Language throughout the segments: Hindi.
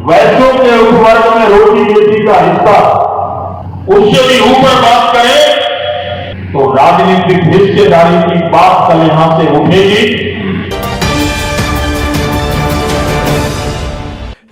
वैश्यों के उपवर्ग में रोटी बेटी का हिस्सा उससे भी ऊपर बात करें तो राजनीतिक हिस्सेदारी की बात कल यहां से उठेगी।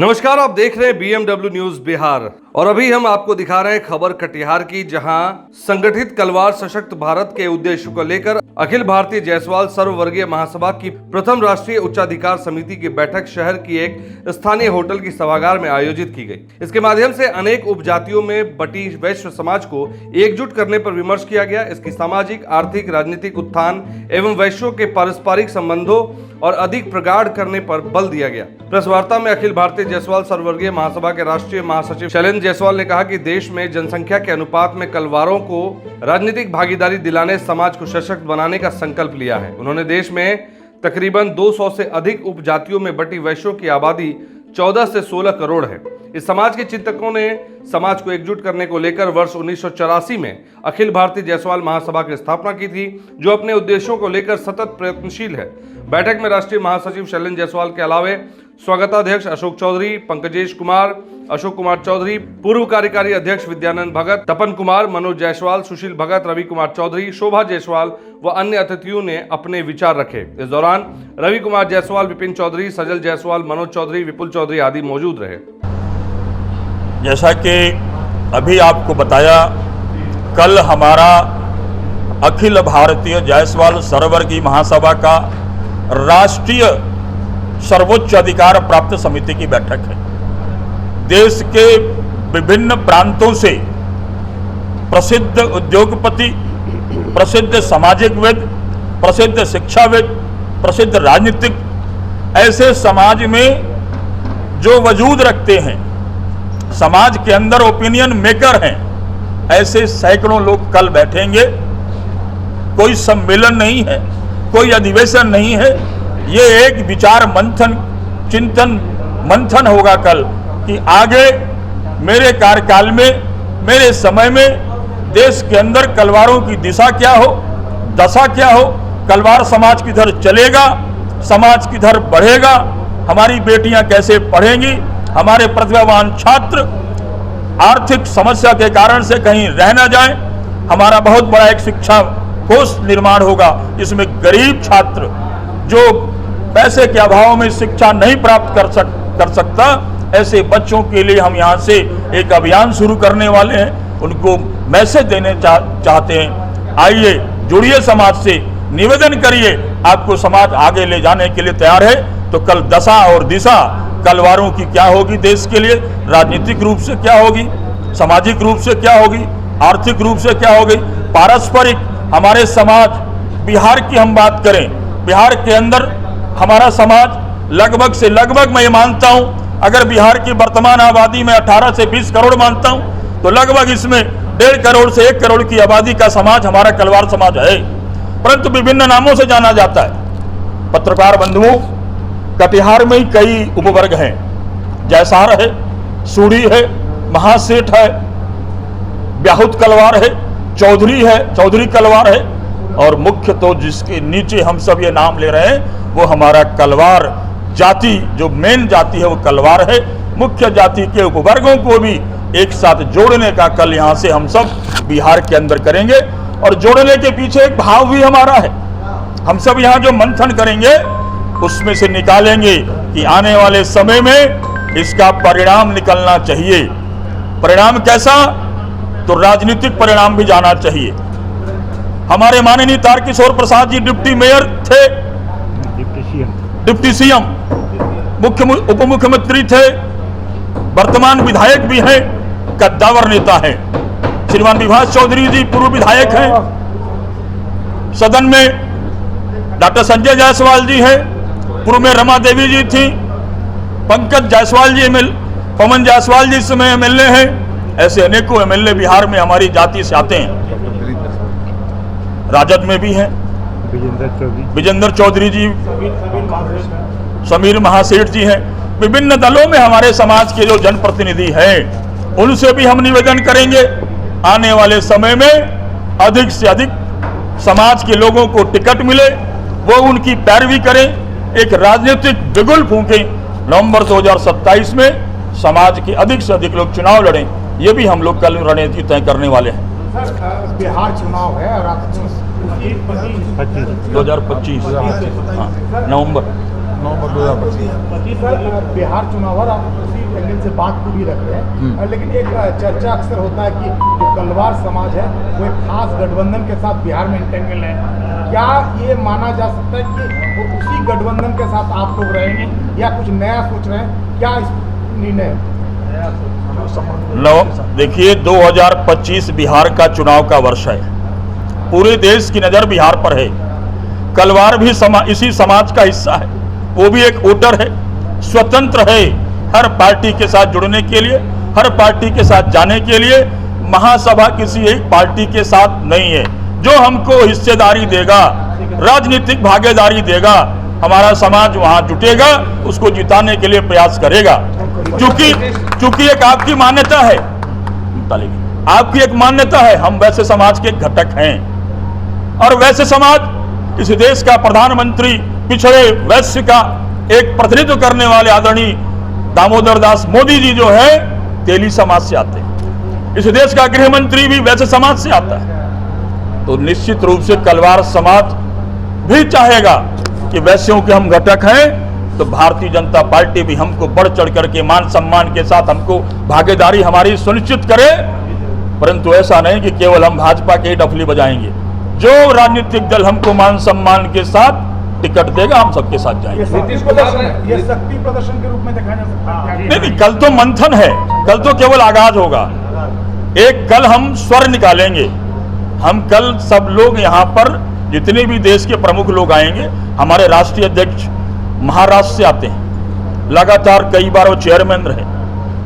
नमस्कार, आप देख रहे हैं BMW न्यूज बिहार और अभी हम आपको दिखा रहे हैं खबर कटिहार की, जहां संगठित कलवार सशक्त भारत के उद्देश्य को लेकर अखिल भारतीय जायसवाल सर्ववर्गीय महासभा की प्रथम राष्ट्रीय उच्चाधिकार समिति की बैठक शहर की एक स्थानीय होटल की सभागार में आयोजित की गई। इसके माध्यम से अनेक उपजातियों में बटी वैश्य समाज को एकजुट करने पर विमर्श किया गया। इसकी सामाजिक, आर्थिक, राजनीतिक उत्थान एवं वैश्यों के पारस्परिक संबंधों और अधिक प्रगाढ़ करने पर बल दिया गया। प्रेस वार्ता में अखिल भारतीय जायसवाल सर्ववर्गीय महासभा के राष्ट्रीय महासचिव शैलेंद्र जायसवाल ने कहा कि देश में जनसंख्या के अनुपात में कलवारों को राजनीतिक भागीदारी दिलाने, समाज को सशक्त बनाने का संकल्प लिया है। उन्होंने देश में तकरीबन 200 से अधिक उपजातियों में बटी वैश्यों की आबादी 14 से 16 करोड़ है। इस समाज के चिंतकों ने समाज को एकजुट करने को लेकर वर्ष 1984 में अखिल भारतीय जायसवाल महासभा की स्थापना की थी, जो अपने उद्देश्यों को लेकर सतत प्रयत्नशील है। बैठक में राष्ट्रीय महासचिव शैलेंद्र जायसवाल के अलावे स्वागताध्यक्ष अशोक चौधरी, पंकजेश कुमार, अशोक कुमार चौधरी, पूर्व कार्यकारी अध्यक्ष विद्यानंद भगत, तपन कुमार, मनोज जायसवाल, सुशील भगत, रवि कुमार चौधरी, शोभा जायसवाल व अन्य अतिथियों ने अपने विचार रखे। इस दौरान रवि कुमार जायसवाल, विपिन चौधरी, सजल जायसवाल, मनोज चौधरी, विपुल चौधरी आदि मौजूद रहे। जैसा कि अभी आपको बताया, कल हमारा अखिल भारतीय जायसवाल सर्ववर्गीय महासभा का राष्ट्रीय सर्वोच्च अधिकार प्राप्त समिति की बैठक है। देश के विभिन्न प्रांतों से प्रसिद्ध उद्योगपति, प्रसिद्ध सामाजिकविद, प्रसिद्ध शिक्षाविद, प्रसिद्ध राजनीतिक, ऐसे समाज में जो वजूद रखते हैं, समाज के अंदर ओपिनियन मेकर हैं, ऐसे सैकड़ों लोग कल बैठेंगे। कोई सम्मेलन नहीं है, कोई अधिवेशन नहीं है, ये एक विचार मंथन, चिंतन मंथन होगा कल कि आगे मेरे कार्यकाल में, मेरे समय में देश के अंदर कलवारों की दिशा क्या हो, दशा क्या हो, कलवार समाज किधर चलेगा, समाज किधर बढ़ेगा, हमारी बेटियां कैसे पढ़ेंगी, हमारे प्रतिभावान छात्र आर्थिक समस्या के कारण से कहीं रह न जाए। हमारा बहुत बड़ा एक शिक्षा कोष निर्माण होगा, इसमें गरीब छात्र जो पैसे के अभाव में शिक्षा नहीं प्राप्त कर सकता, ऐसे बच्चों के लिए हम यहाँ से एक अभियान शुरू करने वाले हैं, उनको मैसेज देने चाहते हैं। आइए, जुड़िए समाज से, निवेदन करिए, आपको समाज आगे ले जाने के लिए तैयार है। तो कल दशा और दिशा कलवारों की क्या होगी, देश के लिए राजनीतिक रूप से क्या होगी, सामाजिक रूप से क्या होगी, आर्थिक रूप से क्या होगी, पारस्परिक हमारे समाज, बिहार की हम बात करें, बिहार के अंदर हमारा समाज लगभग से लगभग, मैं ये मानता हूं, अगर बिहार की वर्तमान आबादी में 18 से 20 करोड़ मानता हूं, तो लगभग इसमें 1.5 करोड़ से 1 करोड़ की आबादी का समाज हमारा कलवार समाज है, परंतु विभिन्न नामों से जाना जाता है। पत्रकार बंधुओं, कटिहार में ही कई उपवर्ग हैं, जैसार है, सूढ़ी है, महासेठ है, ब्याहुत कलवार है, चौधरी है, चौधरी कलवार है, और मुख्य तो जिसके नीचे हम सब ये नाम ले रहे हैं वो हमारा कलवार जाति, जो मेन जाति है वो कलवार है। मुख्य जाति के उपवर्गों को भी एक साथ जोड़ने का कल यहाँ से हम सब बिहार के अंदर करेंगे, और जोड़ने के पीछे एक भाव भी हमारा है। हम सब यहाँ जो मंथन करेंगे उसमें से निकालेंगे कि आने वाले समय में इसका परिणाम निकलना चाहिए। परिणाम कैसा? तो राजनीतिक परिणाम भी जाना चाहिए। हमारे माननीय तारकिशोर प्रसाद जी डिप्टी मेयर थे, डिप्टी सीएम, उप मुख्यमंत्री थे, वर्तमान विधायक भी हैं, कद्दावर नेता हैं। श्रीमान विभास चौधरी जी पूर्व विधायक हैं, सदन में डॉक्टर संजय जायसवाल जी हैं, पूर्व में रमा देवी जी थी, पंकज जायसवाल जी, पवन जायसवाल जी इस समय एमएलए हैं। ऐसे अनेकों एमएलए बिहार में हमारी जाति से आते हैं। राजद में भी हैं विजेंद्र चौधरी जी, समीर महासेठ जी हैं। विभिन्न दलों में हमारे समाज के जो जनप्रतिनिधि हैं, उनसे भी हम निवेदन करेंगे आने वाले समय में अधिक से अधिक समाज के लोगों को टिकट मिले, वो उनकी पैरवी करें, एक राजनीतिक बिगुल फूंकें। नवंबर 2027 में समाज के अधिक से अधिक लोग चुनाव लड़ें, ये भी हम लोग कल रणनीति तय करने वाले हैं। सर, बिहार चुनाव है और आप 2025 नवंबर 2025 सर बिहार चुनाव और आप उसी एंगल से बात पूरी रख रहे हैं, लेकिन एक चर्चा अक्सर होता है कि जो कलवार समाज है वो एक खास गठबंधन के साथ बिहार में इंटेंगल है। क्या ये माना जा सकता है कि वो उसी गठबंधन के साथ आप लोग रहेंगे या कुछ नया सोच रहे हैं? क्या इस निर्णय देखिए 2025 बिहार का चुनाव का वर्ष है, पूरे देश की नज़र बिहार पर है। कलवार भी इसी समाज का हिस्सा है, वो भी एक वोटर है, स्वतंत्र है हर पार्टी के साथ जुड़ने के लिए, हर पार्टी के साथ जाने के लिए। महासभा किसी एक पार्टी के साथ नहीं है। जो हमको हिस्सेदारी देगा, राजनीतिक भागीदारी देगा, हमारा समाज वहां जुटेगा, उसको जिताने के लिए प्रयास करेगा। चूंकि एक आपकी मान्यता है, आपकी एक मान्यता है, हम वैसे समाज के घटक हैं और वैसे समाज इस देश का प्रधानमंत्री पिछड़े वैश्य का एक प्रतिनिधित्व करने वाले आदरणीय दामोदर दास मोदी जी जो है तेली समाज से आते हैं। इस देश का गृह मंत्री भी वैसे समाज से आता है। तो निश्चित रूप से कलवार समाज भी चाहेगा कि वैश्यों के हम घटक हैं, तो भारतीय जनता पार्टी भी हमको बढ़ चढ़ करके मान सम्मान के साथ हमको भागीदारी हमारी सुनिश्चित करे। परंतु ऐसा नहीं कि केवल हम भाजपा के डफली बजाएंगे। जो राजनीतिक दल हमको मान सम्मान के साथ टिकट देगा, हम सबके साथ जाएंगे। ये शक्ति प्रदर्शन के रूप में देखा जा सकता है? नहीं, कल तो मंथन है, कल तो केवल आगाज होगा। कल हम स्वर निकालेंगे। हम कल सब लोग यहाँ पर जितने भी देश के प्रमुख लोग आएंगे, हमारे राष्ट्रीय अध्यक्ष महाराष्ट्र से आते हैं, लगातार कई बार वो चेयरमैन रहे,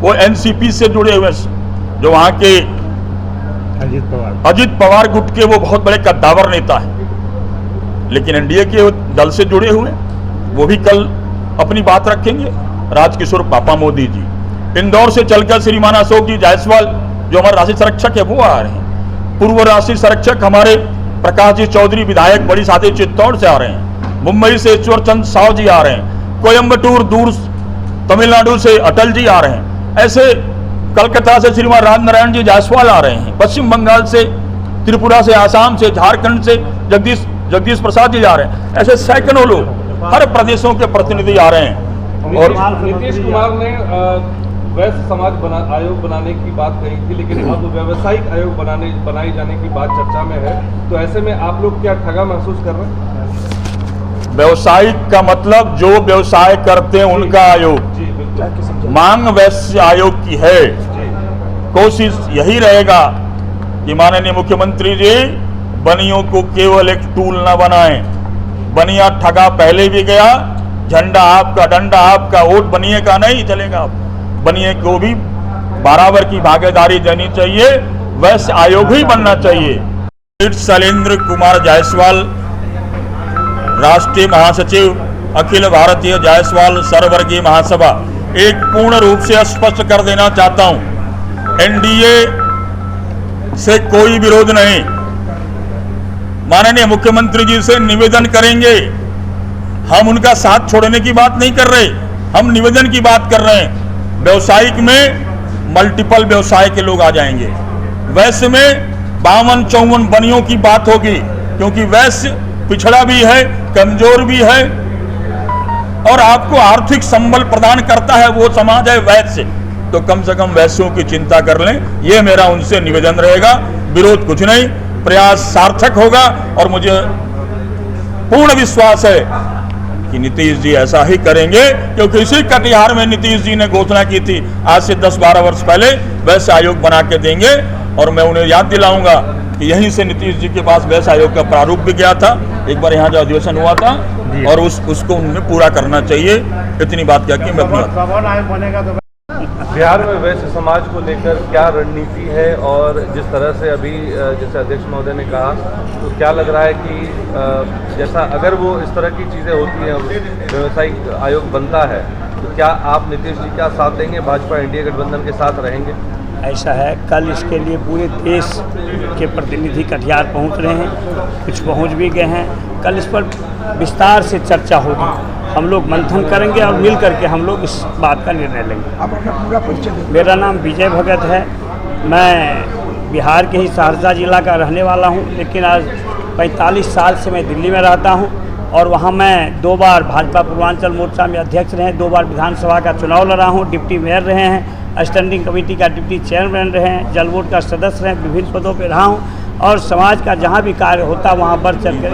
वो एनसीपी से जुड़े हुए, जो वहाँ के अजित पवार गुट के वो बहुत बड़े कद्दावर नेता है, लेकिन एनडीए के दल से जुड़े हुए, वो भी कल अपनी बात रखेंगे। राजकिशोर पापा मोदी जी, इंदौर से चलकर श्रीमान अशोक जी जायसवाल जो हमारे राष्ट्रीय संरक्षक है वो आ रहे हैं। पूर्व राष्ट्रीय संरक्षक हमारे प्रकाश जी चौधरी विधायक बड़ी साथी चित्तौड़ से आ रहे हैं। मुंबई से ईश्वर चंद साव जी आ रहे हैं। कोयम्बटूर दूर तमिलनाडु से अटल जी आ रहे हैं। ऐसे कलकत्ता से श्रीमान राज नारायण जी जायसवाल आ रहे हैं। पश्चिम बंगाल से, त्रिपुरा से, आसाम से, झारखंड से जगदीश प्रसाद जी आ रहे हैं। ऐसे सैकड़ों लोग हर प्रदेशों के प्रतिनिधि आ रहे हैं। और नीतीश कुमार ने वैश्य समाज आयोग बनाने की बात कही थी, लेकिन अब व्यवसायिक आयोग बनाए जाने की बात चर्चा में है। तो ऐसे में आप लोग क्या ठगा महसूस कर रहे हैं? व्यवसायिक का मतलब जो व्यवसाय करते हैं उनका आयोग। मांग वैश्य आयोग की है। कोशिश यही रहेगा कि माननीय मुख्यमंत्री जी बनियों को केवल एक टूल न बनाएं। बनिया ठगा पहले भी गया, झंडा आपका, डंडा आपका, वोट बनिए का नहीं चलेगा। बनिए को भी बराबर की भागीदारी देनी चाहिए। वैश्य आयोग ही बनना चाहिए। शैलेंद्र कुमार जायसवाल, राष्ट्रीय महासचिव, अखिल भारतीय जायसवाल सर्ववर्गीय महासभा। एक पूर्ण रूप से स्पष्ट कर देना चाहता हूं, एनडीए से कोई विरोध नहीं। माननीय मुख्यमंत्री जी से निवेदन करेंगे, हम उनका साथ छोड़ने की बात नहीं कर रहे, हम निवेदन की बात कर रहे हैं। व्यवसायिक में मल्टीपल व्यवसाय के लोग आ जाएंगे। वैश्य में 52-54 बनियों की बात होगी, क्योंकि वैश्य पिछड़ा भी है, कमजोर भी है और आपको आर्थिक संबल प्रदान करता है वो समाज है वैश्य। तो कम से कम वैश्यों की चिंता कर लें, ये मेरा उनसे निवेदन रहेगा। विरोध कुछ नहीं, प्रयास सार्थक होगा और मुझे पूर्ण विश्वास है कि नीतीश जी ऐसा ही करेंगे, क्योंकि इसी कटिहार में नीतीश जी ने घोषणा की थी आज से 10-12 वर्ष पहले वैश्य आयोग बना के देंगे। और मैं उन्हें याद दिलाऊंगा कि यहीं से नीतीश जी के पास वैश्य आयोग का प्रारूप भी गया था, एक बार यहाँ जो अधिवेशन हुआ था, और उसको उन्हें पूरा करना चाहिए। इतनी बात क्या कि मैं अपनी बिहार में वैश्य समाज को लेकर क्या रणनीति है, और जिस तरह से अभी जैसे अध्यक्ष महोदय ने कहा, तो क्या लग रहा है कि जैसा अगर वो इस तरह की चीज़ें होती हैं, व्यवसायिक आयोग बनता है, तो क्या आप नीतीश जी का साथ देंगे, भाजपा एनडीए गठबंधन के साथ रहेंगे? ऐसा है, कल इसके लिए पूरे देश के प्रतिनिधि कटिहार पहुंच रहे हैं, कुछ पहुंच भी गए हैं। कल इस पर विस्तार से चर्चा होगी हम लोग मंथन करेंगे और मिल करके हम लोग इस बात का निर्णय लेंगे। आप अपना पूरा परिचय दें। मेरा नाम विजय भगत है। मैं बिहार के ही सहरसा जिला का रहने वाला हूं, लेकिन आज 45 साल से मैं दिल्ली में रहता हूं और वहां मैं 2 बार भाजपा पूर्वांचल मोर्चा में अध्यक्ष रहे, 2 बार विधानसभा का चुनाव लड़ा हूं, डिप्टी मेयर रहे हैं, स्टैंडिंग कमेटी का डिप्टी चेयरमैन रहे हैं, जल बोर्ड का सदस्य रहे, विभिन्न पदों पर रहा हूँ और समाज का जहाँ भी कार्य होता वहाँ बढ़ चढ़ कर।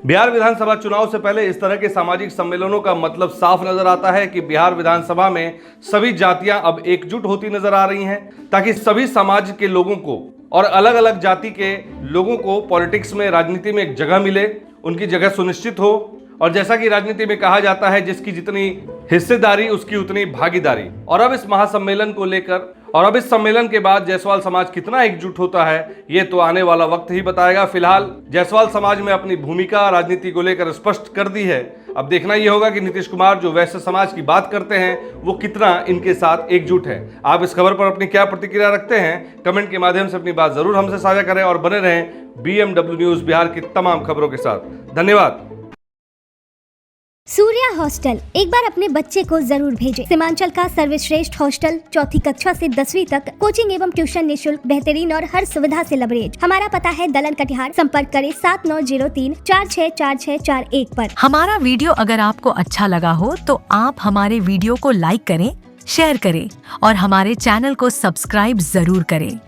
बिहार विधानसभा चुनाव से पहले इस तरह के सामाजिक सम्मेलनों का मतलब साफ नजर आता है कि बिहार विधानसभा में सभी जातियां अब एकजुट होती नजर आ रही हैं, ताकि सभी समाज के लोगों को और अलग अलग जाति के लोगों को पॉलिटिक्स में, राजनीति में एक जगह मिले, उनकी जगह सुनिश्चित हो। और जैसा कि राजनीति में कहा जाता है, जिसकी जितनी हिस्सेदारी उसकी उतनी भागीदारी। और अब इस महासम्मेलन को लेकर और अब इस सम्मेलन के बाद जायसवाल समाज कितना एकजुट होता है, ये तो आने वाला वक्त ही बताएगा। फिलहाल जायसवाल समाज में अपनी भूमिका राजनीति को लेकर स्पष्ट कर दी है। अब देखना यह होगा कि नीतीश कुमार जो वैश्य समाज की बात करते हैं वो कितना इनके साथ एकजुट है। आप इस खबर पर अपनी क्या प्रतिक्रिया रखते हैं, कमेंट के माध्यम से अपनी बात जरूर हमसे साझा करें और बने रहें BMW न्यूज बिहार की तमाम खबरों के साथ। धन्यवाद। सूर्या हॉस्टल एक बार अपने बच्चे को जरूर भेजें। सीमांचल का सर्वश्रेष्ठ हॉस्टल, 4ठी कक्षा से 10वीं तक कोचिंग एवं ट्यूशन निःशुल्क, बेहतरीन और हर सुविधा से लबरेज। हमारा पता है दलन कटिहार। संपर्क करें 7903464641 पर। हमारा वीडियो अगर आपको अच्छा लगा हो तो आप हमारे वीडियो को लाइक करें, शेयर करें और हमारे चैनल को सब्सक्राइब जरूर करें।